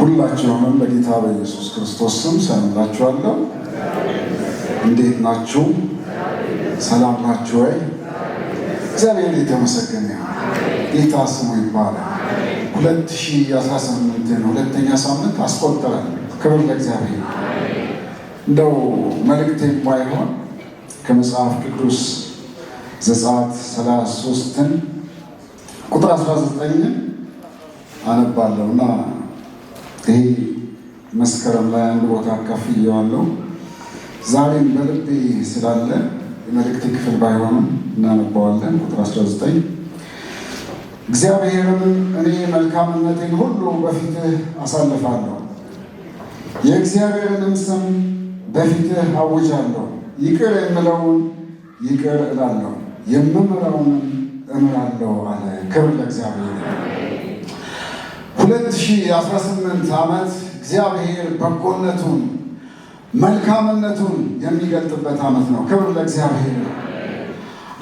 ሁላችሁንም በጌታ በኢየሱስ ክርስቶስ ስም ሰላም እላችኋለሁ። እንዴት ናችሁ? ሰላም ናችሁ ወይ? እግዚአብሔር የተመሰገነ ይሁን። ጌታ ስሙ ይባላል። 2018 ሁለተኛ ሳምንት አስቆጠረን። ክብር ለእግዚአብሔር። እንደው መልእክቴም ባይሆን ከመጽሐፍ ቅዱስ ዘጸአት 33 ቁጥር 19 አነባለሁ እና ይሄ መስከረም ላይ አንድ ቦታ ከፍዬዋለሁ። ዛሬም በልቤ ስላለ የመልእክት ክፍል ባይሆንም እናነባዋለን። ቁጥር 19 እግዚአብሔርም እኔ መልካምነቴን ሁሉ በፊትህ አሳልፋለሁ፣ የእግዚአብሔርንም ስም በፊትህ አውጃለሁ። ይቅር የምለውን ይቅር እላለሁ፣ የምምረውንም እምራለሁ አለ። ክብር ለእግዚአብሔር። 2018 ዓመት እግዚአብሔር በጎነቱን መልካምነቱን የሚገልጥበት ዓመት ነው። ክብር ለእግዚአብሔር።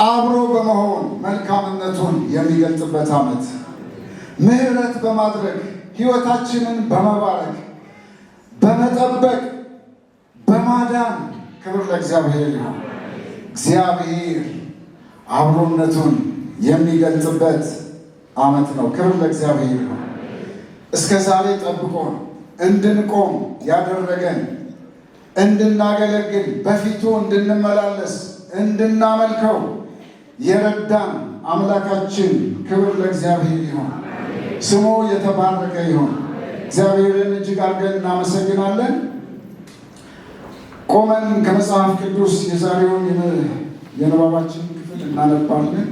አብሮ በመሆን መልካምነቱን የሚገልጥበት ዓመት፣ ምሕረት በማድረግ ሕይወታችንን በመባረክ በመጠበቅ በማዳን ክብር ለእግዚአብሔር ነው። እግዚአብሔር አብሮነቱን የሚገልጥበት ዓመት ነው። ክብር ለእግዚአብሔር ነው። እስከ ዛሬ ጠብቆን እንድንቆም ያደረገን፣ እንድናገለግል በፊቱ እንድንመላለስ እንድናመልከው የረዳን አምላካችን ክብር ለእግዚአብሔር ይሁን። ስሙ የተባረከ ይሁን። እግዚአብሔርን እጅግ አድርገን እናመሰግናለን። ቆመን ከመጽሐፍ ቅዱስ የዛሬውን የንባባችን ክፍል እናነባለን።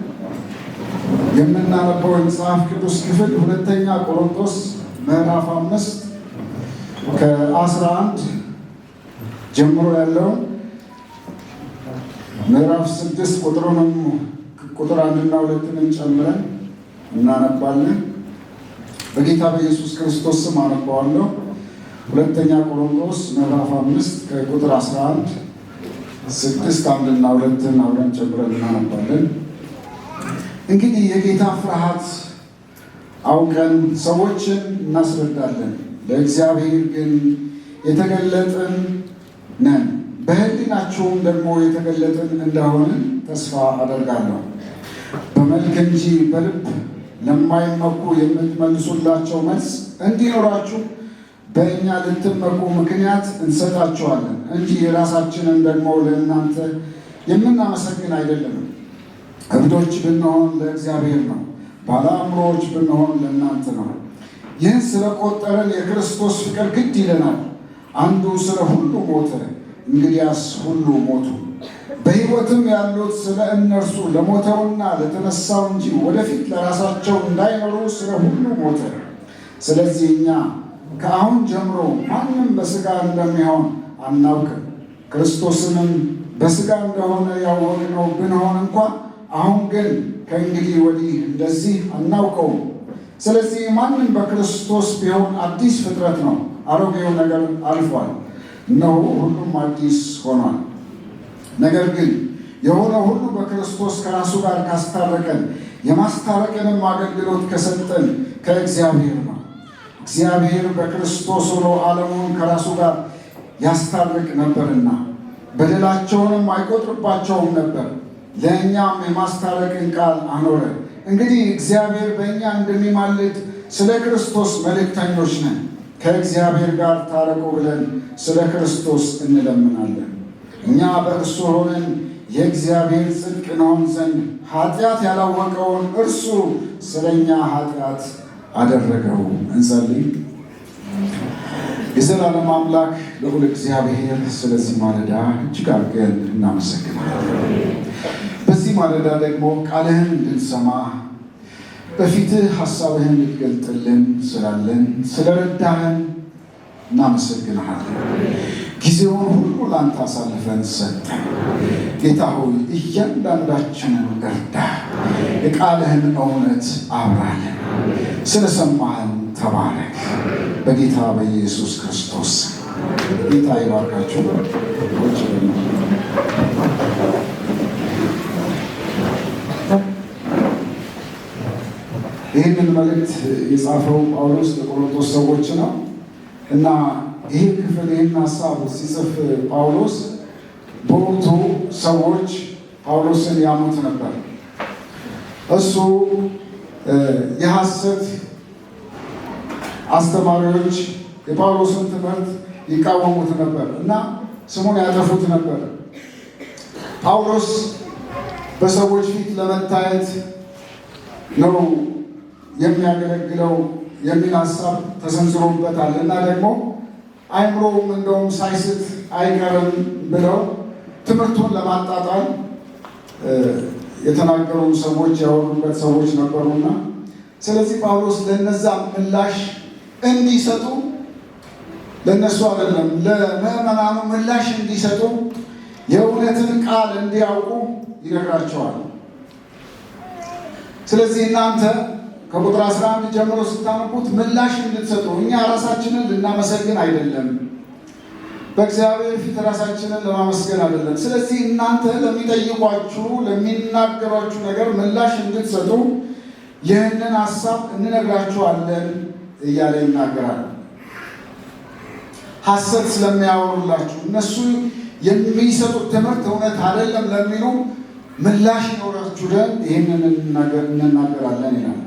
የምናነበው የመጽሐፍ ቅዱስ ክፍል ሁለተኛ ቆሮንቶስ ምዕራፍ 5 ከ11 ጀምሮ ያለውን ምዕራፍ 6 ቁጥር 1 እና 2 ጨምረን እናነባለን። በጌታ በኢየሱስ ክርስቶስ ስም አነባዋለሁ። ሁለተኛ ቆሮንቶስ ምዕራፍ 5 ከቁጥር 11 6 1 እና 2 አብረን ጨምረን እናነባለን። እንግዲህ የጌታ ፍርሃት አውቀን ሰዎችን እናስረዳለን፣ ለእግዚአብሔር ግን የተገለጥን ነን፣ በሕሊናቸውም ደግሞ የተገለጥን እንደሆንን ተስፋ አደርጋለሁ። በመልክ እንጂ በልብ ለማይመኩ የምትመልሱላቸው መልስ እንዲኖራችሁ በእኛ ልትመኩ ምክንያት እንሰጣችኋለን እንጂ የራሳችንን ደግሞ ለእናንተ የምናመሰግን አይደለም። እብዶች ብንሆን ለእግዚአብሔር ነው፣ ባለአእምሮዎች ብንሆን ለእናንተ ነው። ይህን ስለቆጠረን የክርስቶስ ፍቅር ግድ ይለናል። አንዱ ስለ ሁሉ ሞተ፣ እንግዲያስ ሁሉ ሞቱ። በሕይወትም ያሉት ስለ እነርሱ ለሞተውና ለተነሳው እንጂ ወደፊት ለራሳቸው እንዳይኖሩ ስለ ሁሉ ሞተ። ስለዚህ እኛ ከአሁን ጀምሮ ማንም በሥጋ እንደሚሆን አናውቅም። ክርስቶስንም በሥጋ እንደሆነ ያወቅነው ብንሆን እንኳ አሁን ግን ከእንግዲህ ወዲህ እንደዚህ አናውቀውም። ስለዚህ ማንም በክርስቶስ ቢሆን አዲስ ፍጥረት ነው፣ አሮጌው ነገር አልፏል፣ እነሆ ሁሉም አዲስ ሆኗል። ነገር ግን የሆነው ሁሉ በክርስቶስ ከራሱ ጋር ካስታረቀን የማስታረቅንም አገልግሎት ከሰጠን ከእግዚአብሔር ነው። እግዚአብሔር በክርስቶስ ሆኖ ዓለሙን ከራሱ ጋር ያስታርቅ ነበርና በደላቸውንም አይቆጥርባቸውም ነበር፣ ለእኛም የማስታረቅን ቃል አኖረ። እንግዲህ እግዚአብሔር በእኛ እንደሚማልድ ስለ ክርስቶስ መልእክተኞች ነን። ከእግዚአብሔር ጋር ታረቁ ብለን ስለ ክርስቶስ እንለምናለን። እኛ በእርሱ ሆነን የእግዚአብሔር ጽድቅ እንሆን ዘንድ ኃጢአት ያላወቀውን እርሱ ስለ እኛ ኃጢአት አደረገው። እንጸልይ። የዘላለም አምላክ ልዑል እግዚአብሔር ስለዚህ ማለዳ እጅግ አድርገን እናመሰግናለን። በዚህ ማለዳ ደግሞ ቃልህን እንድንሰማ በፊትህ ሐሳብህን ልትገልጥልን ስላለን ስለረዳህን እናመሰግንሃለን። ጊዜውን ሁሉ ላንተ አሳልፈን ሰጠን። ጌታ ሆይ እያንዳንዳችንን እርዳ፣ የቃልህን እውነት አብራለን። ስለሰማህን ተባረክ። በጌታ በኢየሱስ ክርስቶስ ጌታ ይባርካችሁ። ይህንን መልእክት የጻፈው ጳውሎስ ለቆሮንቶስ ሰዎች ነው። እና ይህ ክፍል ይህን ሀሳብ ሲጽፍ ጳውሎስ በወቅቱ ሰዎች ጳውሎስን ያሙት ነበር። እሱ የሐሰት አስተማሪዎች የጳውሎስን ትምህርት ይቃወሙት ነበር እና ስሙን ያጠፉት ነበር። ጳውሎስ በሰዎች ፊት ለመታየት ነው የሚያገለግለው የሚል ሀሳብ ተሰንዝሮበታል እና ደግሞ አይምሮውም እንደውም ሳይስት አይቀርም ብለው ትምህርቱን ለማጣጣል የተናገሩ ሰዎች ያወሩበት ሰዎች ነበሩና ስለዚህ ጳውሎስ ለነዛ ምላሽ እንዲሰጡ ለነሱ አይደለም ለምዕመናኑ ምላሽ እንዲሰጡ የእውነትን ቃል እንዲያውቁ ይነግራቸዋል። ስለዚህ እናንተ ከቁጥር 11 ጀምሮ ስታነቡት ምላሽ እንድትሰጡ እኛ ራሳችንን ልናመሰግን አይደለም፣ በእግዚአብሔር ፊት ራሳችንን ለማመስገን አይደለም። ስለዚህ እናንተ ለሚጠይቋችሁ ለሚናገሯችሁ ነገር ምላሽ እንድትሰጡ ይህንን ሀሳብ እንነግራችኋለን እያለ ይናገራል። ሐሰት ስለሚያወሩላችሁ እነሱ የሚሰጡት ትምህርት እውነት አይደለም ለሚሉ ምላሽ ይኖራችሁ ዘንድ ይህንን እንናገራለን ይላል።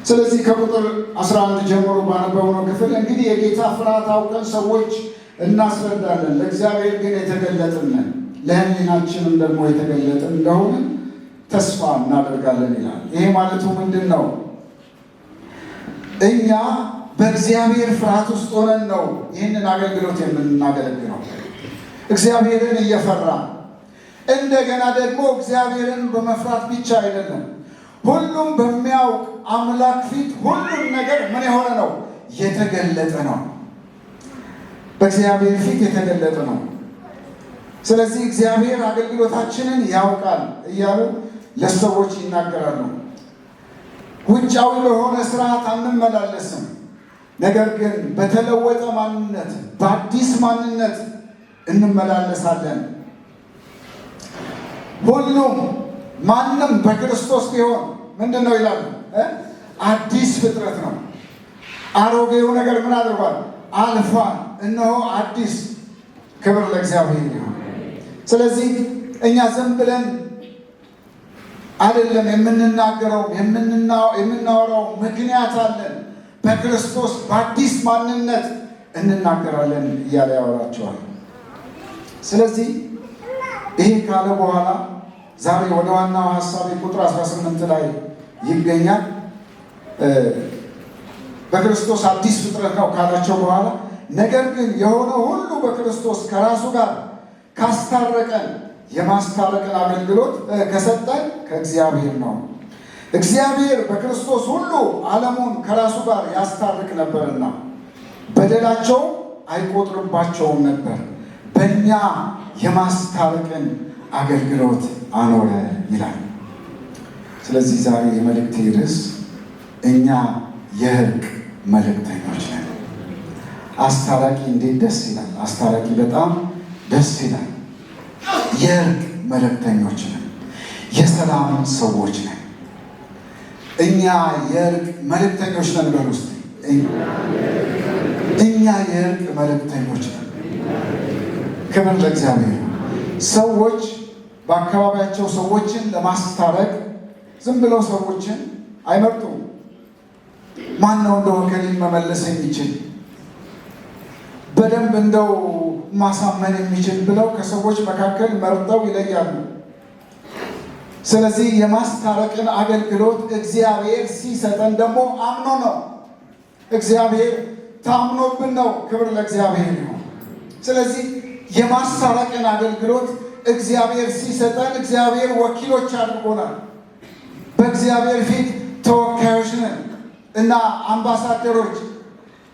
ስለዚህ ከቁጥር 11 ጀምሮ ባነበብነው ክፍል እንግዲህ የጌታ ፍርሃት አውቀን ሰዎች እናስረዳለን፣ ለእግዚአብሔር ግን የተገለጥን ነን፣ ለሕሊናችንም ደግሞ የተገለጥን እንደሆነ ተስፋ እናደርጋለን ይላል። ይሄ ማለቱ ምንድን ነው? እኛ በእግዚአብሔር ፍርሃት ውስጥ ሆነን ነው ይህንን አገልግሎት የምናገለግለው። እግዚአብሔርን እየፈራ እንደገና ደግሞ እግዚአብሔርን በመፍራት ብቻ አይደለም፣ ሁሉም በሚያውቅ አምላክ ፊት ሁሉም ነገር ምን የሆነ ነው? የተገለጠ ነው። በእግዚአብሔር ፊት የተገለጠ ነው። ስለዚህ እግዚአብሔር አገልግሎታችንን ያውቃል እያሉ ለሰዎች ይናገራሉ። ውጫዊ በሆነ ስርዓት አንመላለስም፣ ነገር ግን በተለወጠ ማንነት በአዲስ ማንነት እንመላለሳለን። ሁሉም ማንም በክርስቶስ ቢሆን ምንድን ነው ይላሉ? አዲስ ፍጥረት ነው። አሮጌው ነገር ምን አድርጓል? አልፏል፣ እነሆ አዲስ። ክብር ለእግዚአብሔር ይሁን። ስለዚህ እኛ ዝም ብለን አይደለም የምንናገረው፣ የምናወራው ምክንያት አለን። በክርስቶስ በአዲስ ማንነት እንናገራለን እያለ ያወራቸዋል። ስለዚህ ይሄ ካለ በኋላ ዛሬ ወደ ዋናው ሀሳብ ቁጥር 18 ላይ ይገኛል። በክርስቶስ አዲስ ፍጥረት ነው ካላቸው በኋላ ነገር ግን የሆነ ሁሉ በክርስቶስ ከራሱ ጋር ካስታረቀን የማስታረቅን አገልግሎት ከሰጠን ከእግዚአብሔር ነው። እግዚአብሔር በክርስቶስ ሁሉ ዓለሙን ከራሱ ጋር ያስታርቅ ነበርና በደላቸው አይቆጥርባቸውም ነበር፣ በእኛ የማስታረቅን አገልግሎት አኖረ ይላል። ስለዚህ ዛሬ የመልእክቴ ርዕስ እኛ የእርቅ መልእክተኞች ነን። አስታራቂ እንዴት ደስ ይላል! አስታራቂ በጣም ደስ ይላል። የእርቅ መልእክተኞች ነን። የሰላም ሰዎች ነን። እኛ የእርቅ መልእክተኞች ነን። በል ውስጥ እኛ የእርቅ መልእክተኞች ነን። ክብር ለእግዚአብሔር። ሰዎች በአካባቢያቸው ሰዎችን ለማስታረቅ ዝም ብለው ሰዎችን አይመርጡም። ማን ነው እንደው ከሊን መመለስ የሚችል በደንብ እንደው ማሳመን የሚችል ብለው ከሰዎች መካከል መርጠው ይለያሉ። ስለዚህ የማስታረቅን አገልግሎት እግዚአብሔር ሲሰጠን ደግሞ አምኖ ነው። እግዚአብሔር ታምኖብን ነው። ክብር ለእግዚአብሔር ነው። ስለዚህ የማስታረቅን አገልግሎት እግዚአብሔር ሲሰጠን እግዚአብሔር ወኪሎች አድርጎናል። በእግዚአብሔር ፊት ተወካዮች ነን እና አምባሳደሮች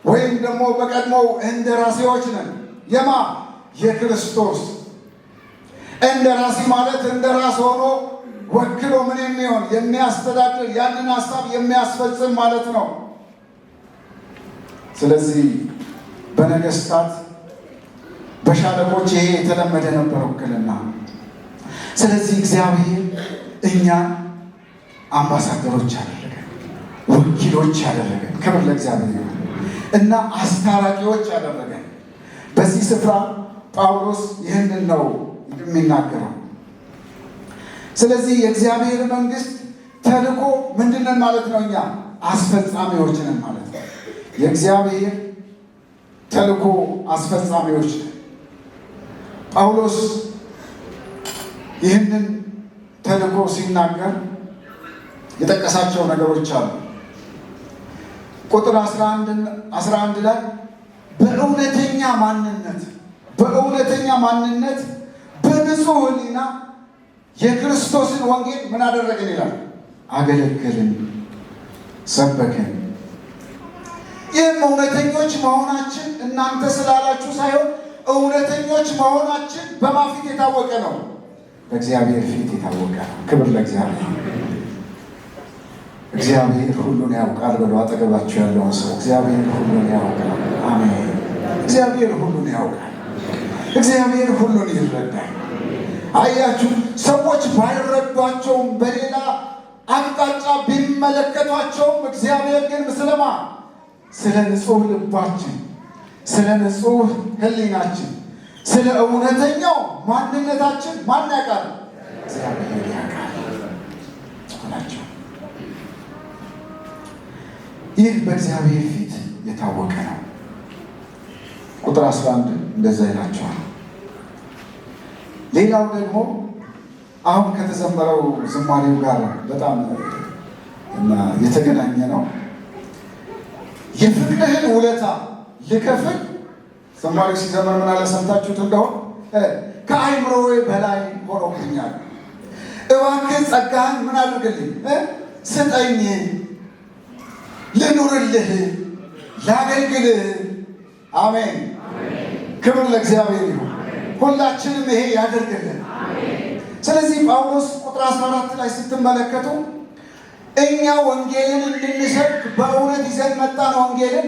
ወይም ደግሞ በቀድሞው እንደራሴዎች ነን። የማ የክርስቶስ እንደራሲ ማለት እንደራስ ሆኖ ወክሎ ምን የሚሆን የሚያስተዳድር ያንን ሀሳብ የሚያስፈጽም ማለት ነው። ስለዚህ በነገስታት በሻለቆች ይሄ የተለመደ ነበር ውክልና። ስለዚህ እግዚአብሔር እኛን አምባሳደሮች አደረገን፣ ወኪሎች አደረገን። ክብር ለእግዚአብሔር። እና አስታራቂዎች ያደረገን። በዚህ ስፍራ ጳውሎስ ይህንን ነው የሚናገረው። ስለዚህ የእግዚአብሔር መንግስት ተልእኮ ምንድነን ማለት ነው? እኛ አስፈጻሚዎች ነን ማለት ነው። የእግዚአብሔር ተልእኮ አስፈጻሚዎች ነን። ጳውሎስ ይህንን ተልእኮ ሲናገር የጠቀሳቸው ነገሮች አሉ። ቁጥር 11 ላይ በእውነተኛ ማንነት በንጹህ ሕሊና የክርስቶስን ወንጌል ምን አደረግን ይላል? አገለገልን፣ ሰበክን። ይህም እውነተኞች መሆናችን እናንተ ስላላችሁ ሳይሆን እውነተኞች መሆናችን በማን ፊት የታወቀ ነው? በእግዚአብሔር ፊት የታወቀ ነው። ክብር ለእግዚአብሔር። እግዚአብሔር ሁሉን ያውቃል ብሎ አጠገባችሁ ያለውን ሰው እግዚአብሔር ሁሉን ያውቃል። አሜን። እግዚአብሔር ሁሉን ያውቃል። እግዚአብሔር ሁሉን ይረዳል። አያችሁ፣ ሰዎች ባይረዷቸውም በሌላ አቅጣጫ ቢመለከቷቸውም እግዚአብሔር ግን ስለማ ስለ ንጹህ ልባችን፣ ስለ ንጹህ ሕሊናችን፣ ስለ እውነተኛው ማንነታችን ማን ያውቃል? እግዚአብሔር ያውቃል አላቸው። ይህ በእግዚአብሔር ፊት የታወቀ ነው። ቁጥር 11 እንደዛ ይላቸዋል። ሌላው ደግሞ አሁን ከተዘመረው ዝማሬው ጋር በጣም የተገናኘ ነው። የፍቅርህን ውለታ ልከፍል፣ ዝማሬው ሲዘመር ምን አለ ሰምታችሁት እንደሆነ ከአይምሮዬ በላይ ሆኖብኛል። እባክህ ጸጋህን ምን አድርግልኝ? ስጠኝ፣ ልኑርልህ፣ ላገልግልህ። አሜን። ክብር ለእግዚአብሔር ይሁን። ሁላችንም ይሄ ያደርግልን። ስለዚህ ጳውሎስ ቁጥር 14 ላይ ስትመለከቱ እኛ ወንጌልን እንድንሰብክ በእውነት ይዘን መጣን። ወንጌልን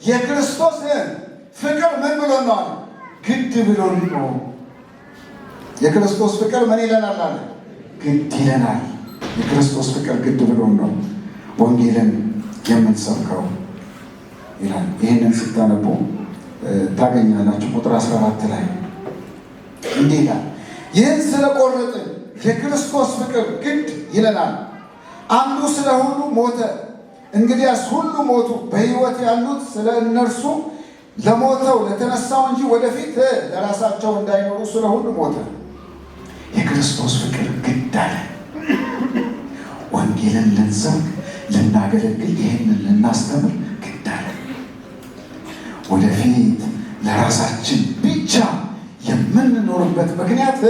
የክርስቶስ ፍቅር ምን ብሎን ነው አለ? ግድ ብሎን ነው። የክርስቶስ ፍቅር ምን ይለናል አለ? ግድ ይለናል። የክርስቶስ ፍቅር ግድ ብሎን ነው ወንጌልን የምንሰብከው ይላል። ይህንን ስታነቡ ታገኛላችሁ። ቁጥር 14 ላይ እንዲህ ይላል፣ ይህን ስለቆረጥን የክርስቶስ ፍቅር ግድ ይለናል። አንዱ ስለ ሁሉ ሞተ፣ እንግዲያስ ሁሉ ሞቱ። በሕይወት ያሉት ስለ እነርሱ ለሞተው ለተነሳው እንጂ ወደፊት ለራሳቸው እንዳይኖሩ ስለ ሁሉ ሞተ። የክርስቶስ ፍቅር ግድ አለ። ወንጌልን ልንሰብክ፣ ልናገለግል፣ ይህንን ልናስተምር ግድ አለ። ወደፊት ለራሳችን ብቻ የምንኖርበት ምክንያት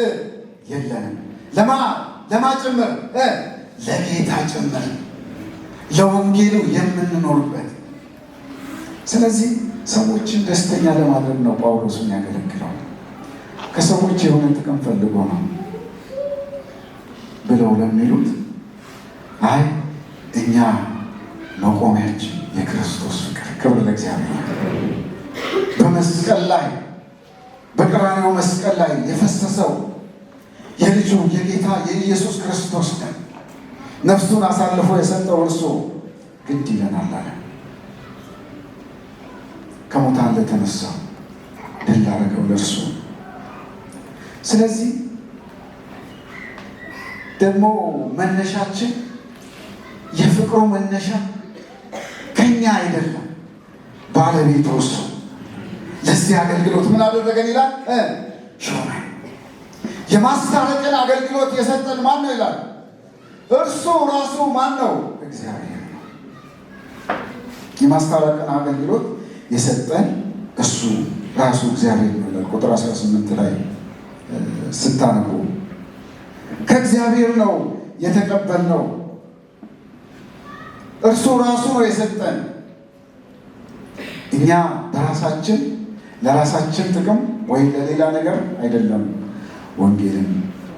የለንም። ለማ ጭምር ለጌታ ጭምር ለወንጌሉ የምንኖርበት። ስለዚህ ሰዎችን ደስተኛ ለማድረግ ነው ጳውሎስ የሚያገለግለው። ከሰዎች የሆነ ጥቅም ፈልጎ ነው ብለው ለሚሉት አይ እኛ መቆሚያችን የክርስቶስ ፍቅር። ክብር ለእግዚአብሔር። በመስቀል ላይ በቀራንዮ መስቀል ላይ የፈሰሰው የልጁ የጌታ የኢየሱስ ክርስቶስ ደም ነፍሱን አሳልፎ የሰጠው እርሱ ግድ ይለናል አለ። ከሙታን ለተነሳው ድል ላደረገው ለእርሱ። ስለዚህ ደግሞ መነሻችን የፍቅሩ መነሻ ከኛ አይደለም፣ ባለቤቱ እርሱ። ለዚህ አገልግሎት ምን አደረገን ይላል? ሾመን። የማስታረቅን አገልግሎት የሰጠን ማን ነው ይላል? እርሱ ራሱ ማን ነው? እግዚአብሔር ነው። የማስታረቅን አገልግሎት የሰጠን እሱ ራሱ እግዚአብሔር ነው ይላል። ቁጥር 18 ላይ ስታነቡ ከእግዚአብሔር ነው የተቀበልነው፣ እርሱ ራሱ ነው የሰጠን። እኛ በራሳችን ለራሳችን ጥቅም ወይም ለሌላ ነገር አይደለም ወንጌልን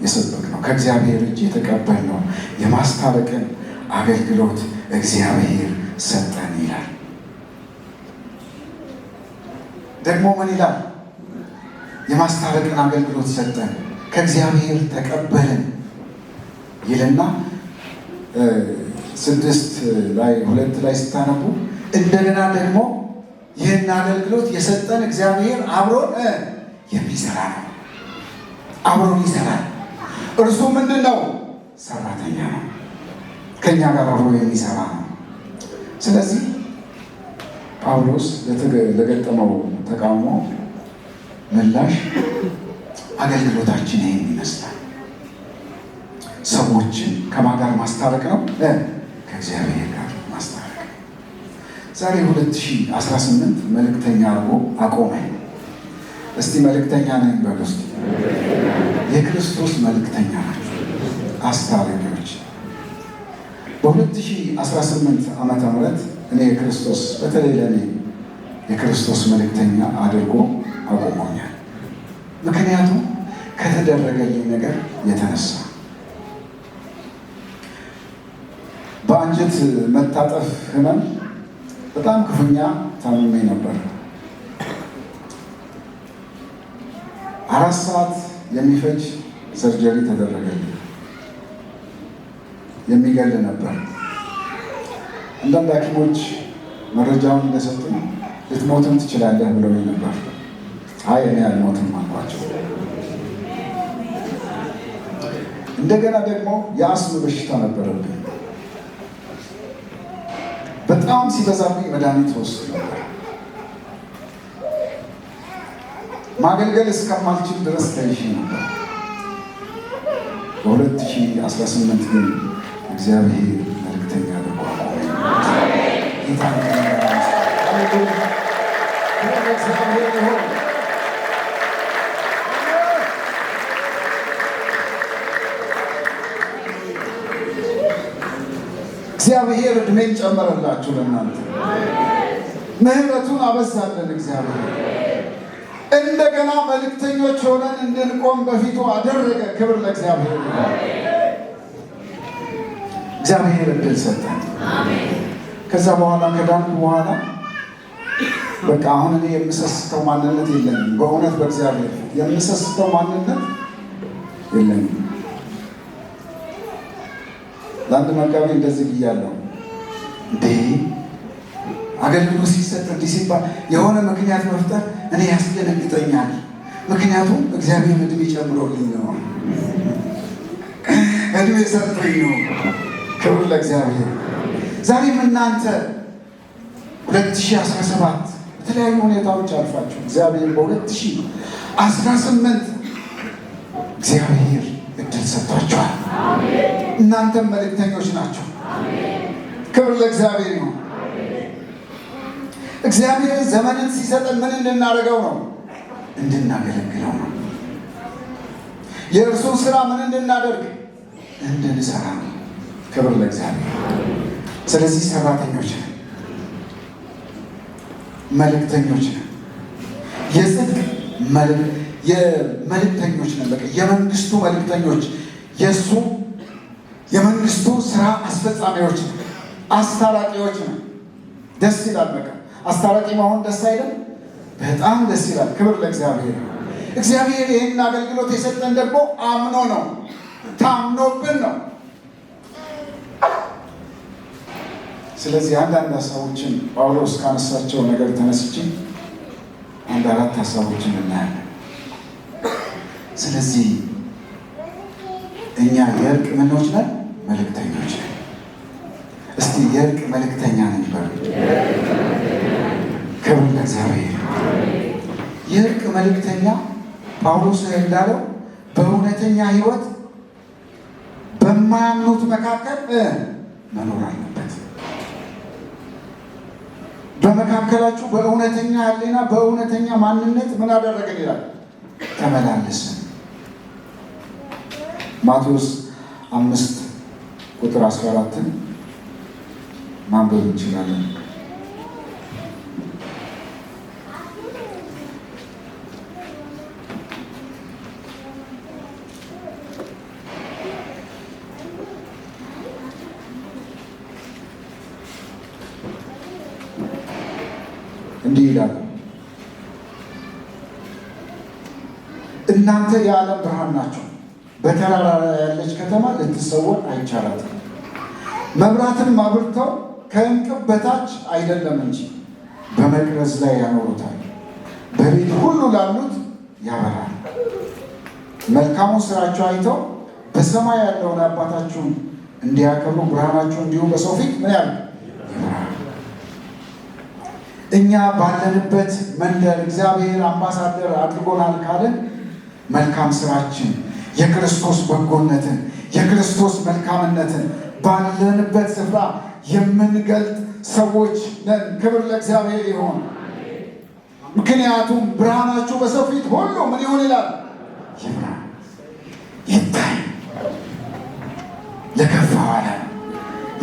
የሰበክነው፣ ከእግዚአብሔር እጅ የተቀበልነው የማስታረቅን አገልግሎት እግዚአብሔር ሰጠን ይላል። ደግሞ ምን ይላል? የማስታረቅን አገልግሎት ሰጠን፣ ከእግዚአብሔር ተቀበልን ይልና 6 ላይ 2 ላይ ስታነቡ እንደገና ደግሞ ይህን አገልግሎት የሰጠን እግዚአብሔር አብሮን የሚሰራ ነው። አብሮን ይሰራል። እርሱ ምንድን ነው? ሰራተኛ ነው። ከእኛ ጋር አብሮ የሚሰራ ነው። ስለዚህ ጳውሎስ ለገጠመው ተቃውሞ ምላሽ አገልግሎታችን ይህን ይመስላል። ሰዎችን ከማን ጋር ማስታረቅ ነው? ከእግዚአብሔር ጋር ማስታረቅ ነው። ዛሬ 2018 መልእክተኛ አድርጎ አቆመኝ። እስቲ መልእክተኛ ነኝ በሉ። እስቲ የክርስቶስ መልእክተኛ ናቸው፣ አስታራቂዎች። በ2018 ዓመተ ምህረት እኔ የክርስቶስ በተለይ ለእኔ የክርስቶስ መልእክተኛ አድርጎ አቆሞኛል። ምክንያቱም ከተደረገልኝ ነገር የተነሳ በአንጀት መታጠፍ ህመም በጣም ክፉኛ ታምሜ ነበር። 4 ሰዓት የሚፈጅ ሰርጀሪ ተደረገልኝ። የሚገል ነበር። አንዳንድ ሐኪሞች መረጃውን እንደሰጡኝ ልትሞትም ትችላለህ ብለውኝ ነበር። አይ እኔ አልሞትም አልኳቸው። እንደገና ደግሞ የአስም በሽታ ነበረብኝ። በጣም ሲበዛብኝ መድኃኒት ወስድ ነበር። ማገልገል እስከማልችል ድረስ ተይዤ ነበር። በ2018 ግን እግዚአብሔር መልእክተኛ አድርጎ እግዚአብሔር ዕድሜን ጨመረላችሁ። ለእናንተ ምሕረቱን አበዛለን። እግዚአብሔር እንደገና መልእክተኞች ሆነን እንድንቆም በፊቱ አደረገ። ክብር ለእግዚአብሔር። እግዚአብሔር ዕድል ሰጠን። ከዛ በኋላ ከዳንኩ በኋላ በቃ አሁን እኔ የምሰስተው ማንነት የለኝም። በእውነት በእግዚአብሔር የምሰስተው ማንነት የለኝም። ለአንድ መጋቢ እንደዚህ ብያለሁ፣ እንዴ አገልግሎት ሲሰጥ እንዲህ ሲባል የሆነ ምክንያት መፍጠር እኔ ያስደነግጠኛል። ምክንያቱም እግዚአብሔር ዕድሜ ጨምሮልኝ ነው፣ ዕድሜ ሰጥቶኝ ነው። ክብር ለእግዚአብሔር። ዛሬም እናንተ 2017 የተለያዩ ሁኔታዎች አልፋችሁ እግዚአብሔር በ2018 እግዚአብሔር ዕድል ሰጥቷችኋል። እናንተም መልእክተኞች ናቸው። ክብር ለእግዚአብሔር ነው። እግዚአብሔር ዘመንን ሲሰጠን ምን እንድናደርገው ነው? እንድናገለግለው ነው። የእርሱን ስራ ምን እንድናደርግ? እንድንሰራ ነው። ክብር ለእግዚአብሔር። ስለዚህ ሰራተኞች ነን፣ መልእክተኞች ነን፣ የጽድቅ የመልእክተኞች ነን። በቃ የመንግስቱ መልእክተኞች፣ የእሱ የመንግስቱ ስራ አስፈጻሚዎች ነን፣ አስታራቂዎች ነን። ደስ ይላል። በቃ አስታራቂ መሆን ደስ አይልም? በጣም ደስ ይላል። ክብር ለእግዚአብሔር። እግዚአብሔር ይህን አገልግሎት የሰጠን ደግሞ አምኖ ነው፣ ታምኖብን ነው። ስለዚህ አንዳንድ ሀሳቦችን ጳውሎስ ካነሳቸው ነገር ተነስቼ 1-4 ሀሳቦችን እናያለን። ስለዚህ እኛ የእርቅ ምኖች ነን፣ መልእክተኞች ነን። እስቲ የእርቅ መልእክተኛ ነን በሉ። ክብር ለእግዚአብሔር። የእርቅ መልእክተኛ ጳውሎስ እንዳለው በእውነተኛ ሕይወት በማያምኑት መካከል መኖር አለበት። በመካከላችሁ በእውነተኛ ሕሊና በእውነተኛ ማንነት ምን አደረገን ይላል? ተመላለስን። ማቴዎስ 5:14 ማንበብ እንችላለን። እንዲህ ይላል፣ እናንተ የዓለም ብርሃን ናችሁ። በተራራ ላይ ያለች ከተማ ልትሰወር አይቻላትም። መብራትን አብርተው ከእንቅብ በታች አይደለም እንጂ በመቅረዝ ላይ ያኖሩታል፣ በቤት ሁሉ ላሉት ያበራል። መልካሙን ስራችሁ አይተው በሰማይ ያለውን አባታችሁን እንዲያከብሩ ብርሃናችሁ እንዲሁ በሰው ፊት ምን ያለ ይብራል። እኛ ባለንበት መንደር እግዚአብሔር አምባሳደር አድርጎናል ካልን መልካም ስራችን የክርስቶስ በጎነትን የክርስቶስ መልካምነትን ባለንበት ስፍራ የምንገልጥ ሰዎች ነን። ክብር ለእግዚአብሔር ይሆን። ምክንያቱም ብርሃናችሁ በሰው ፊት ሁሉ ምን ይሆን ይላል? ይብራ፣ ይታይ። ለከፋው ዓለም፣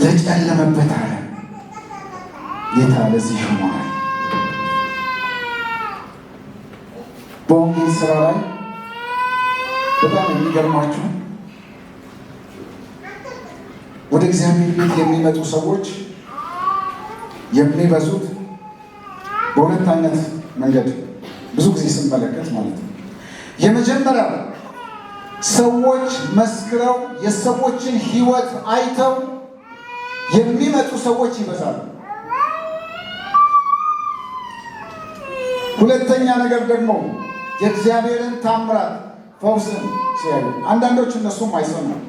ለጨለመበት ዓለም ጌታ ለዚህ ሾሞናል። በወንጌል ስራ ላይ በጣም የሚገርማችሁ ወደ እግዚአብሔር ቤት የሚመጡ ሰዎች የሚበዙት በሁለት አይነት መንገድ ብዙ ጊዜ ስንመለከት ማለት ነው። የመጀመሪያው ሰዎች መስክረው የሰዎችን ሕይወት አይተው የሚመጡ ሰዎች ይበዛሉ። ሁለተኛ ነገር ደግሞ የእግዚአብሔርን ታምራት ፈውስን ሲያዩ አንዳንዶች እነሱም አይሰሙም፣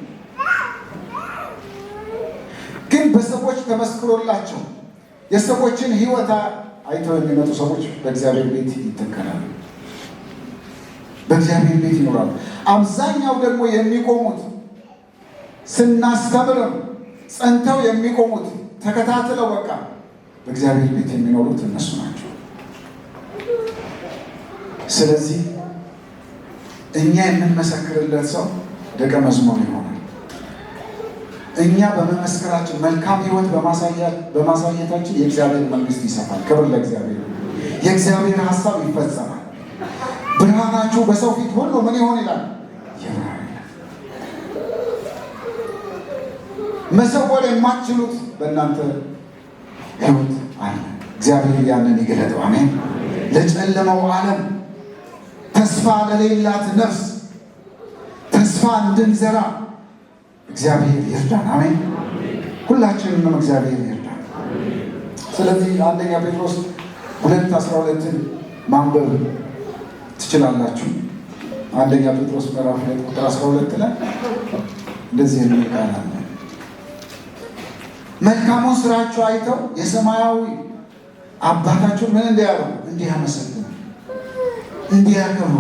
ግን በሰዎች ተመስክሮላቸው የሰዎችን ሕይወት አይተው የሚመጡ ሰዎች በእግዚአብሔር ቤት ይተከላሉ፣ በእግዚአብሔር ቤት ይኖራሉ። አብዛኛው ደግሞ የሚቆሙት ስናስተምርም ጸንተው የሚቆሙት ተከታትለው በቃ በእግዚአብሔር ቤት የሚኖሩት እነሱ ናቸው። ስለዚህ እኛ የምንመሰክርለት ሰው ደቀ መዝሙር ይሆናል። እኛ በመመስከራችን መልካም ሕይወት በማሳየታችን የእግዚአብሔር መንግስት ይሰፋል። ክብር ለእግዚአብሔር። የእግዚአብሔር ሀሳብ ይፈጸማል። ብርሃናችሁ በሰው ፊት ሁሉ ምን ይሆን ይላል? ይብራል። መሰወር የማትችሉት በእናንተ ሕይወት አለ። እግዚአብሔር ያንን ይገለጠው። አሜን። ለጨለመው ዓለም ተስፋ ለሌላት ነፍስ ተስፋ እንድንዘራ እግዚአብሔር ይርዳን። አሜን። ሁላችንንም እግዚአብሔር ይርዳን። ስለዚህ አንደኛ ጴጥሮስ 2:12 ማንበብ ትችላላችሁ። አንደኛ ጴጥሮስ ምዕራፍ 2 ቁጥር 12 ላይ እንደዚህ የሚል ቃል አለ። መልካሙን ስራችሁ አይተው የሰማያዊ አባታችሁን ምን እንዲያደርጉ እንዲያመሰግኑ እንዲያከብሩ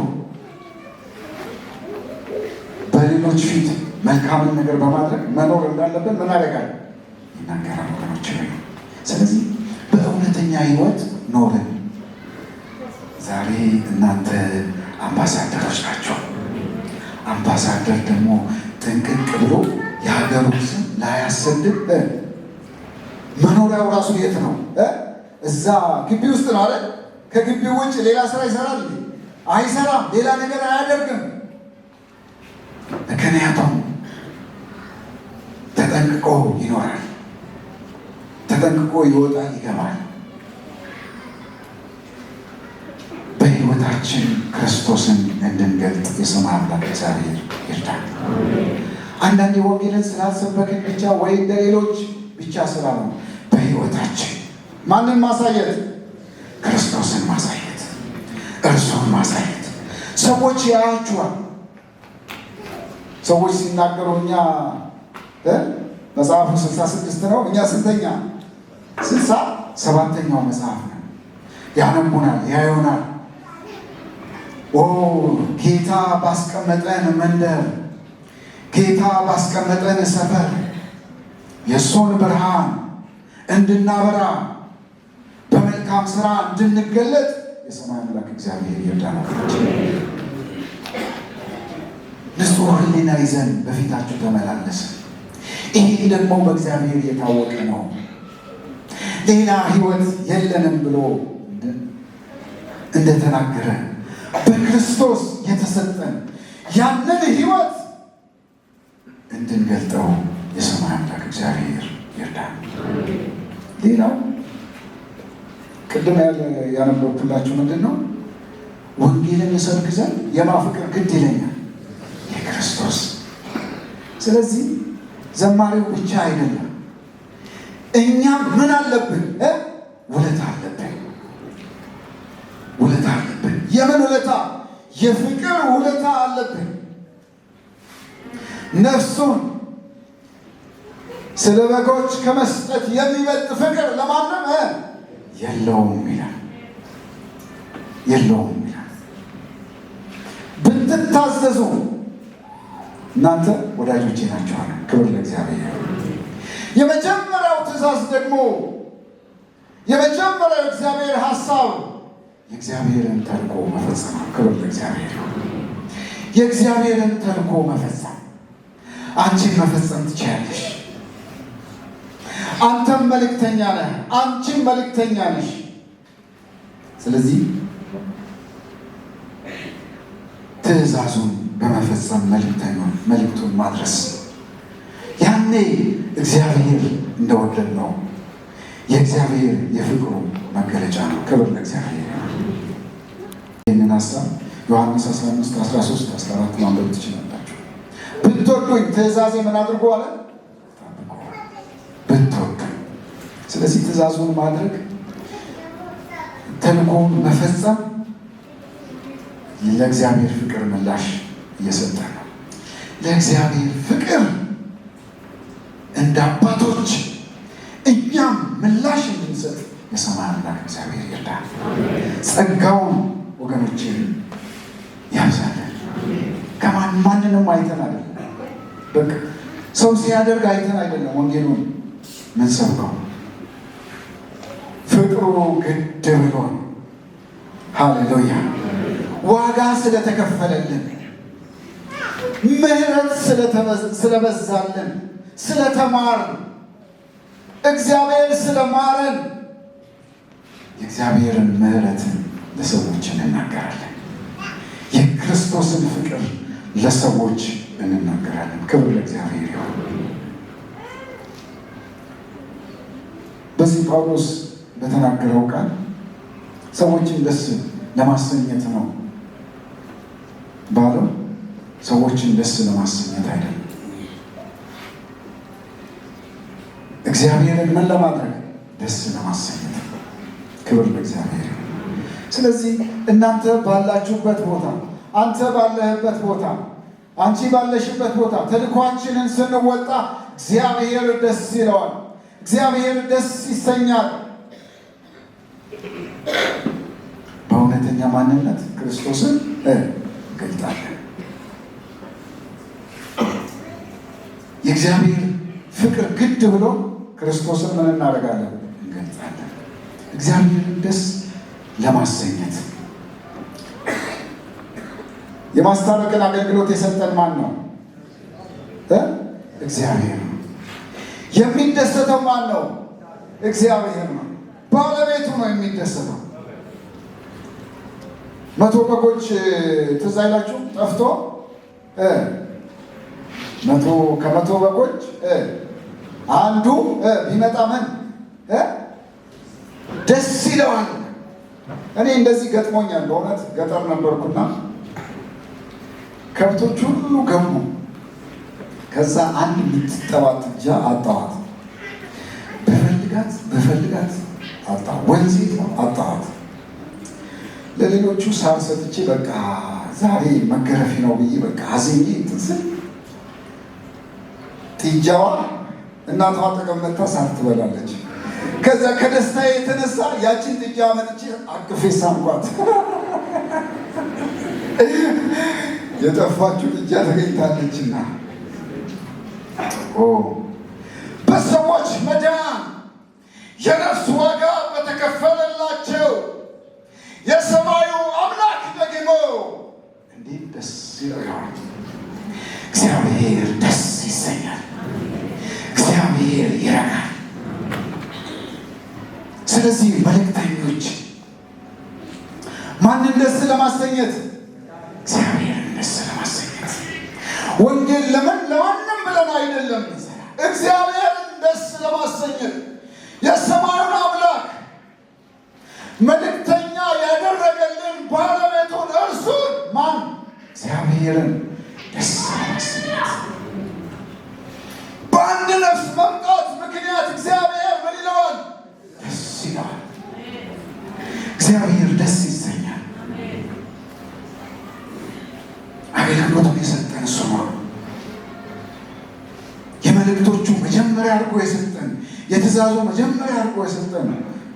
በሌሎች ፊት መልካምን ነገር በማድረግ መኖር እንዳለብን ምን ያደርጋል? ይናገራል ወገኖች። ስለዚህ በእውነተኛ ሕይወት ኖርን። ዛሬ እናንተ አምባሳደሮች ናቸው። አምባሳደር ደግሞ ጥንቅቅ ብሎ የሀገሩ ስም ላያሰድብ መኖሪያው ራሱ የት ነው? እዛ ግቢ ውስጥ ነው አይደል? ከግቢው ውጭ ሌላ ስራ ይሰራል? አይሰራም። ሌላ ነገር አያደርግም። ምክንያቱም ተጠንቅቆ ይኖራል፣ ተጠንቅቆ ይወጣል፣ ይገባል። በሕይወታችን ክርስቶስን እንድንገልጥ የሰማይ አምላክ እግዚአብሔር ይርዳል። አንዳንድ ወንጌልን ስላልሰበክን ብቻ ወይ እንደ ሌሎች ብቻ ስላልሆነ በሕይወታችን ማንን ማሳየት? ክርስቶስን ማሳየት፣ እርሱን ማሳየት። ሰዎች ያያችኋል። ሰዎች ሲናገሩ እኛ መጽሐፉ 66 ነው፣ እኛ ስንተኛ? 67ኛው መጽሐፍ ነው። ያነቡናል፣ ያዩናል። ኦ ጌታ ባስቀመጠን መንደር፣ ጌታ ባስቀመጠን ሰፈር የእሱን ብርሃን እንድናበራ በመልካም ስራ እንድንገለጥ የሰማይ አምላክ እግዚአብሔር ይርዳናል። ንጹሕ ሕሊና ይዘን በፊታችሁ ተመላለስ። ይሄ ደግሞ በእግዚአብሔር የታወቀ ነው። ሌላ ሕይወት የለንም ብሎ እንደተናገረ በክርስቶስ የተሰጠን ያንን ሕይወት እንድንገልጠው የሰማይ አምላክ እግዚአብሔር ይርዳን። ሌላው ቅድም ያነበብኩላችሁ ምንድን ነው? ወንጌልን እሰብክ ዘንድ የማፍቀር ግድ ይለኛል የክርስቶስ። ስለዚህ ዘማሪው ብቻ አይደለም፣ እኛም ምን አለብን? ውለታ አለብን። የፍቅር ውለታ አለብን። ነፍሱን ስለ በጎች ከመስጠት የሚበልጥ ፍቅር ለማንም የለውም ይላል። የለውም ይላል። ብትታዘዙ እናንተ ወዳጆቼ ናችሁ አለ። ክብር ለእግዚአብሔር። የመጀመሪያው ትእዛዝ ደግሞ የመጀመሪያው እግዚአብሔር ሐሳብ የእግዚአብሔርን ተልእኮ መፈጸም። ክብር ለእግዚአብሔር። የእግዚአብሔርን ተልእኮ መፈጸም። አንቺን መፈጸም ትችያለሽ። አንተም መልእክተኛ ነህ፣ አንቺም መልእክተኛ ነሽ። ስለዚህ ትእዛዙን በመፈጸም መልእክቱን ማድረስ ያኔ እግዚአብሔር እንደወደድ ነው። የእግዚአብሔር የፍቅሩ መገለጫ ነው። ክብር ለእግዚአብሔር። ይህንን ሀሳብ ዮሐንስ 15 13 14 ማንበብ ትችላላችሁ። ብትወዱኝ ትእዛዜ ምን አድርጎ አለ? ብትወዱ። ስለዚህ ትእዛዙን ማድረግ፣ ተልእኮውን መፈጸም ለእግዚአብሔር ፍቅር ምላሽ እየሰጠ ነው። ለእግዚአብሔር ፍቅር እንደ አባቶች እኛም ምላሽ እንድንሰጥ የሰማይ አምላክ እግዚአብሔር ይርዳል። ጸጋውን ወገኖችን ያብዛለን። ማንንም አይተን አይደለም፣ በቃ ሰው ሲያደርግ አይተን አይደለም ወንጌሉን ምን ሰብከው፣ ፍቅሩ ግድ ብሎን፣ ሃሌሉያ፣ ዋጋ ስለተከፈለልን፣ ምሕረት ስለበዛልን፣ ስለተማርን፣ እግዚአብሔር ስለማረን የእግዚአብሔርን ምሕረትን ለሰዎች እንናገራለን። የክርስቶስን ፍቅር ለሰዎች እንናገራለን። ክብር ለእግዚአብሔር ይሁን። በዚህ ጳውሎስ በተናገረው ቃል ሰዎችን ደስ ለማሰኘት ነው ባለው፣ ሰዎችን ደስ ለማሰኘት አይደለም። እግዚአብሔርን ምን ለማድረግ? ደስ ለማሰኘት። ክብር ለእግዚአብሔር። ስለዚህ እናንተ ባላችሁበት ቦታ፣ አንተ ባለህበት ቦታ፣ አንቺ ባለሽበት ቦታ ተልኳችንን ስንወጣ እግዚአብሔር ደስ ይለዋል። እግዚአብሔር ደስ ይሰኛል። በእውነተኛ ማንነት ክርስቶስን ገልጣለን። የእግዚአብሔር ፍቅር ግድ ብሎ ክርስቶስን ምን እናደርጋለን? እንገልጣለን። እግዚአብሔርን ደስ ለማሰኘት የማስታረቅን አገልግሎት የሰጠን ማን ነው? እግዚአብሔር ነው። የሚደሰተው ማን ነው? እግዚአብሔር ነው። ባለቤቱ ነው የሚደሰተው። 100 በጎች ትዝ አይላችሁ? ጠፍቶ ከ100 በጎች አንዱ ቢመጣ ምን ደስ ይለዋል። እኔ እንደዚህ ገጥሞኛል። በእውነት ገጠር ነበርኩና ከብቶች ሁሉ ገቡ። ከዛ አንድ የምትጠባት ጥጃ አጣኋት። በፈልጋት አጣሁ። ወንዚት ነው አጣኋት። ለሌሎቹ ሳር ሰጥቼ በቃ ዛሬ መገረፊ ነው ብዬ በቃ አዝኜ ትንስል ጥጃዋ እናቷ ተቀመጣ ሳር ትበላለች። ከዛ ከደስታ የተነሳ ያችን ጥጃ መጥቼ አቅፌ ሳምኳት። የጠፋችው ጥጃ ተገኝታለችና በሰዎች መዳን የነፍስ ዋጋ በተከፈለላቸው የሰማዩ አምላክ ደግሞ እንዴት ደስ ይለዋል። እግዚአብሔር ደስ ይሰኛል። እግዚአብሔር ይረካል። ስለዚህ መልእክተኞች ማንን ደስ ለማሰኘት? እግዚአብሔርን ደስ ለማሰኘት። ወንጌል ለማንም ብለን አይደለም፣ እግዚአብሔርን ደስ ለማሰኘት የሰማዩን አምላክ መልእክተኛ ያደረገልን ባለቤቱን እርሱን ማን? እግዚአብሔርን ደስ ለማሰኘት። በአንድ ነፍስ መምጣት ምክንያት እግዚአብሔር ምን ይለዋል? ደስ ይለዋል። እግዚአብሔር ደስ ይሰኛል። የሰጠን እሱ ነው። የመልእክቶቹ መጀመሪያ አድርጎ የሰጠን፣ የትእዛዙ መጀመሪያ አድርጎ የሰጠን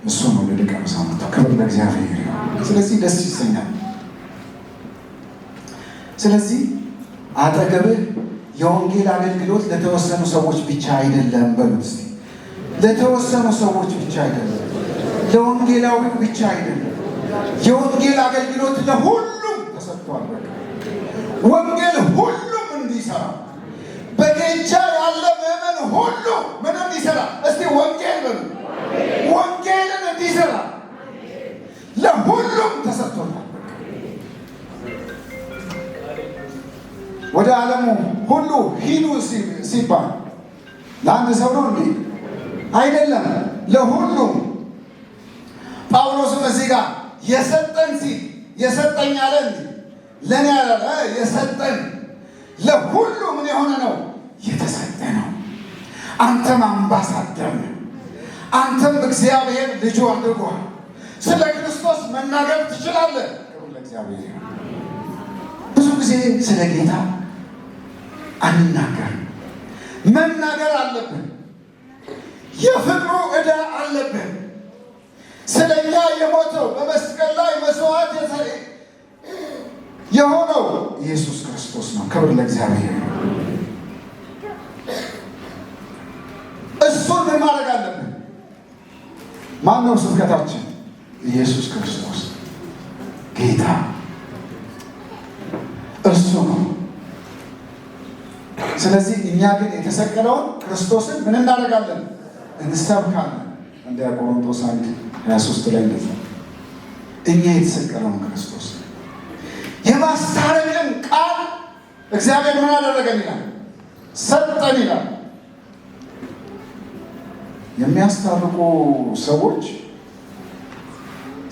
እሱ ነው ለደቀ መዛሙርቱ። ክብር ለእግዚአብሔር። ስለዚህ ደስ ይሰኛል። ስለዚህ አጠገብህ የወንጌል አገልግሎት ለተወሰኑ ሰዎች ብቻ አይደለም በሉት እስቲ። ለተወሰኑ ሰዎች ብቻ አይደለም፣ ለወንጌላዊ ብቻ አይደለም። የወንጌል አገልግሎት ለሁሉም ተሰጥቷል። ወንጌል ሁሉም እንዲሰራ፣ በጌጃ ያለ ምዕመን ሁሉ ምን እንዲሰራ እስቲ ወንጌል በሉ፣ ወንጌልን እንዲሰራ ለሁሉም ተሰጥቶታል። ወደ ዓለሙ ሁሉ ሂዱ ሲባል ለአንድ ሰው ነው እንዴ? አይደለም፣ ለሁሉም። ጳውሎስም እዚህ ጋር የሰጠን ሲል የሰጠኝ አለ እንዴ? ለእኔ ያለ የሰጠን ለሁሉ ምን የሆነ ነው? የተሰጠ ነው። አንተም አምባሳደር ነው። አንተም እግዚአብሔር ልጁ አድርጓል። ስለ ክርስቶስ መናገር ትችላለህ። ለእግዚአብሔር ብዙ ጊዜ ስለ ጌታ አንናገር። መናገር አለብን። የፍቅሩ ዕዳ አለብን። ስለኛ የሞተው በመስቀል ላይ መስዋዕት የሆነው ኢየሱስ ክርስቶስ ነው። ክብር ለእግዚአብሔር። እሱን ምን ማድረግ አለብን? ማነው ስብከታችን? ኢየሱስ ክርስቶስ ጌታ እሱ ነው። ስለዚህ እኛ ግን የተሰቀለውን ክርስቶስን ምን እናደርጋለን? እንሰብካለን። እንደ ቆሮንቶስ 1:23 ላይ እንደዛ እኛ የተሰቀለውን ክርስቶስ የማስታረቅን ቃል እግዚአብሔር ምን አደረገን ይላል? ሰጠን ይላል። የሚያስታርቁ ሰዎች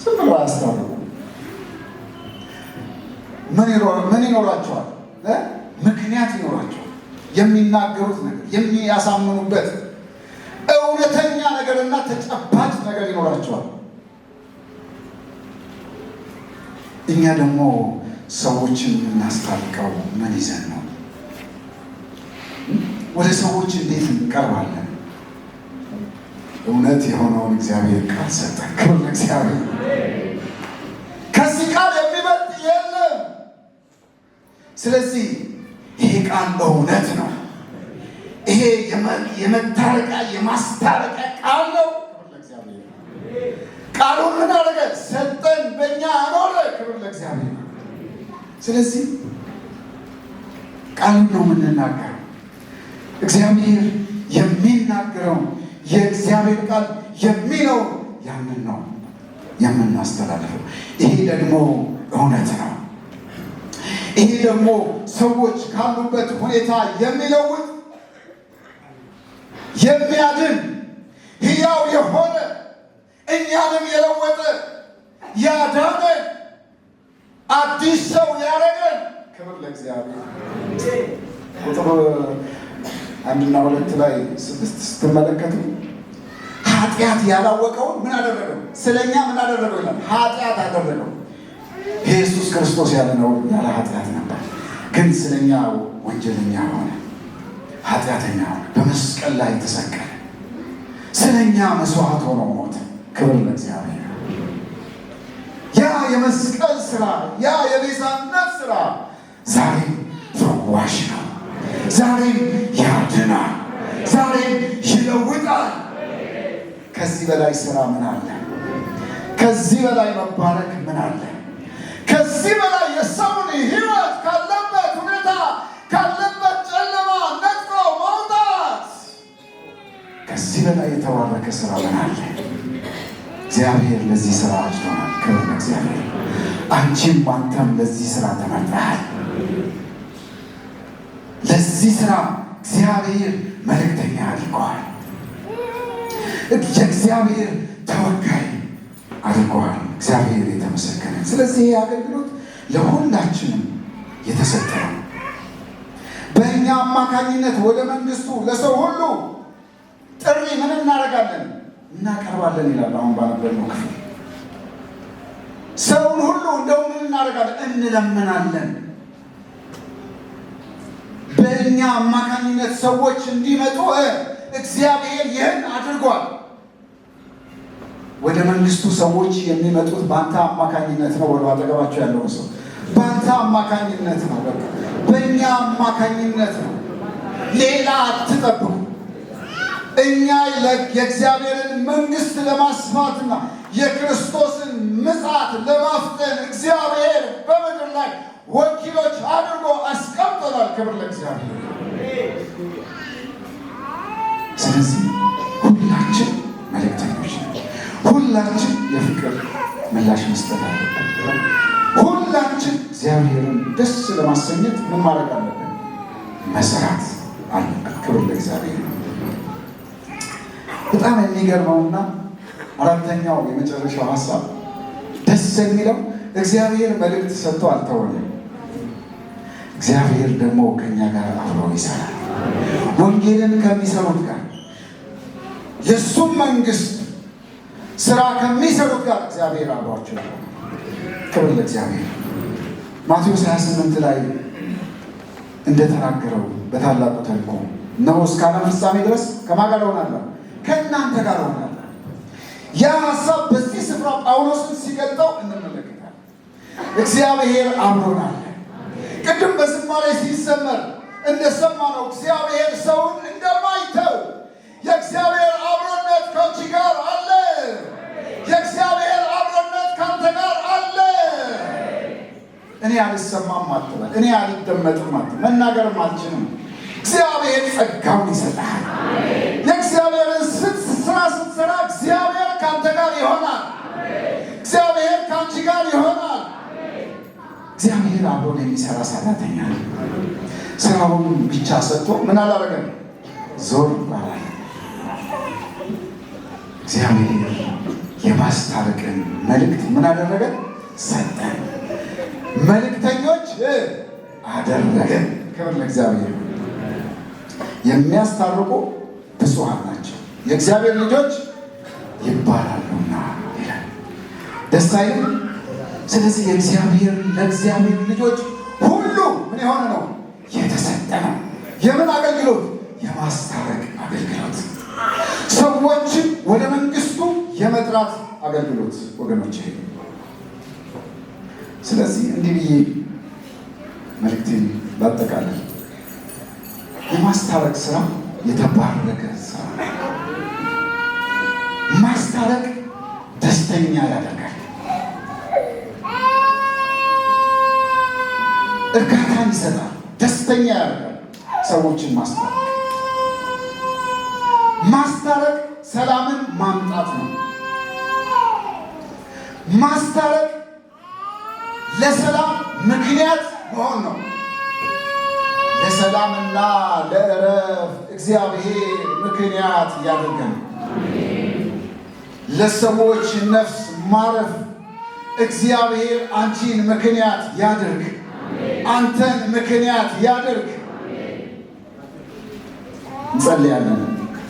ዝም ብለው አያስታርቁ። ምን ይኖራቸዋል? ምክንያት ይኖራቸዋል። የሚናገሩት ነገር የሚያሳምኑበት እውነተኛ ነገርና ተጨባጭ ነገር ይኖራቸዋል። እኛ ደግሞ ሰዎችን የምናስታርቀው ምን ይዘን ነው? ወደ ሰዎች እንዴት እንቀርባለን? እውነት የሆነውን እግዚአብሔር ቃል ሰጠን። ክብር ለእግዚአብሔር። ከዚህ ቃል የሚበልጥ የለም። ስለዚህ ይሄ ቃል እውነት ነው። ይሄ የመታረቂያ የማስታረቂያ ቃል ነው። ክብር ለእግዚአብሔር። ቃሉን ምን አደረገ? ሰጠን፣ በእኛ አኖረ። ክብር ለእግዚአብሔር። ስለዚህ ቃሉን ነው የምንናገረው። እግዚአብሔር የሚናገረው የእግዚአብሔር ቃል የሚለው ያንን ነው የምናስተላልፈው። ይሄ ደግሞ እውነት ነው። ይሄ ደግሞ ሰዎች ካሉበት ሁኔታ የሚለውጥ የሚያድን ሕያው የሆነ እኛንም የለወጠ ያዳነ አዲስ ሰው ያደረገን። ክብር ለእግዚአብሔር። ቁጥር 1 እና 2 ላይ 6 ስትመለከቱ ኃጢአት ያላወቀውን ምን አደረገው? ስለኛ ምን አደረገው ይላል? ኃጢአት አደረገው። ኢየሱስ ክርስቶስ ያለ ኃጢአት ነበር፣ ግን ስለኛ ወንጀለኛ ሆነ፣ ኃጢአተኛ ሆነ፣ በመስቀል ላይ ተሰቀለ፣ ስለኛ መስዋዕት ሆኖ ሞተ። ክብር ለእግዚአብሔር። ያ የመስቀል ስራ፣ ያ የቤዛነት ስራ ዛሬም ፈዋሽ ነው። ዛሬም ያድናል። ዛሬም ይለውጣል። ከዚህ በላይ ስራ ምን አለ? ከዚህ በላይ መባረክ ምን አለ? ከዚህ በላይ የሰውን ሕይወት ካለበት ሁኔታ ካለበት ጨለማ ነጥቆ ማውጣት፣ ከዚህ በላይ የተባረከ ስራ ምን አለ? እግዚአብሔር ለዚህ ስራ አጭቶናል። ክብር ለእግዚአብሔር። አንቺም አንተም ለዚህ ስራ ተመርጠሃል። ለዚህ ስራ እግዚአብሔር መልእክተኛ አድርገዋል። የእግዚአብሔር ተወካይ አድርገዋል። እግዚአብሔር የተመሰገነ። ስለዚህ ይህ አገልግሎት ለሁላችንም የተሰጠ ነው። በእኛ አማካኝነት ወደ መንግስቱ ለሰው ሁሉ ጥሪ ምን እናደርጋለን? እናቀርባለን ይላል። አሁን ባነበብነው ክፍል ሰውን ሁሉ እንደው ምን እናደርጋለን? እንለምናለን። በእኛ አማካኝነት ሰዎች እንዲመጡ እግዚአብሔር ይህን አድርጓል። ወደ መንግስቱ ሰዎች የሚመጡት በአንተ አማካኝነት ነው። ወደ አጠገባቸው ያለው ሰው በአንተ አማካኝነት ነው። በቃ በእኛ አማካኝነት ነው። ሌላ አትጠብቁ። እኛ የእግዚአብሔርን መንግስት ለማስፋትና የክርስቶስን ምጽአት ለማፍጠን እግዚአብሔር በምድር ላይ ወኪሎች አድርጎ አስቀምጦናል። ክብር ለእግዚአብሔር። ስለዚህ ሁላችን መልእክተኞች ነን። ሁላችን የፍቅር ምላሽ መስጠት አለብን። ሁላችን እግዚአብሔርን ደስ ለማሰኘት ምን ማድረግ አለብን? መስራት አለብን። ክብር ለእግዚአብሔር። በጣም የሚገርመውና አራተኛው የመጨረሻው ሀሳብ ደስ የሚለው እግዚአብሔር መልእክት ሰጥቶ አልተወንም። እግዚአብሔር ደግሞ ከኛ ጋር አብሮ ይሰራል። ወንጌልን ከሚሰሩት ጋር የእሱም መንግስት ስራ ከሚሰሩት ጋር እግዚአብሔር አብሯቸው ይሆናል። ክብር ለእግዚአብሔር። ማቴዎስ 28 ላይ እንደተናገረው በታላቁ ተልእኮ እነሆ እስከ ዓለም ፍጻሜ ድረስ ከማን ጋር እሆናለሁ? ከእናንተ ጋር እሆናለሁ። ያ ሀሳብ በዚህ ስፍራ ጳውሎስን ሲገልጠው እንመለከታለን። እግዚአብሔር አብሮናል። ቅድም በዝማሬ ሲዘመር እንደሰማነው እግዚአብሔር ሰውን እንደማይተው የእግዚአብሔር አብሮነት ከአንቺ ጋር አለ። የእግዚአብሔር አብሮነት ከአንተ ጋር አለ። እኔ አልሰማም አትበል። እኔ አልደመጥም አትበል። መናገርም አልችልም። እግዚአብሔር ጸጋውን ይሰጣል። የእግዚአብሔርን ስራ ስትሰራ እግዚአብሔር ከአንተ ጋር ይሆናል። እግዚአብሔር ከአንቺ ጋር ይሆናል። እግዚአብሔር አብሮን የሚሰራ ሰራተኛ ነው። ስራውን ብቻ ሰጥቶ ምን አላረገም? ዞር ባላል። እግዚአብሔር የማስታረቅን መልእክት ምን አደረገ? ሰጠን። መልእክተኞች አደረገን። ክብር ለእግዚአብሔር። የሚያስታርቁ ብፁዓን ናቸው የእግዚአብሔር ልጆች ይባላሉና ይላል። ደስ አይልም? ስለዚህ ለእግዚአብሔር ልጆች ሁሉ ምን የሆነ ነው? የተሰጠ ነው። የምን አገልግሎት? የማስታረቅ አገልግሎት፣ ሰዎችን ወደ መንግስቱ የመጥራት አገልግሎት ወገኖች። ስለዚህ እንዲህ ብዬ መልእክቴን ላጠቃልል። የማስታረቅ ስራ የተባረከ ስራ። ማስታረቅ ደስተኛ ያደርጋል፣ እርካታን ይሰጣል፣ ደስተኛ ያደርጋል። ሰዎችን ማስታረቅ ሰላምን ማምጣት ነው። ማስታረቅ ለሰላም ምክንያት መሆን ነው። ለሰላምና ለእረፍት እግዚአብሔር ምክንያት ያደርገን። ለሰዎች ነፍስ ማረፍ እግዚአብሔር አንቺን ምክንያት ያድርግ፣ አንተን ምክንያት ያድርግ። እንጸልያለን።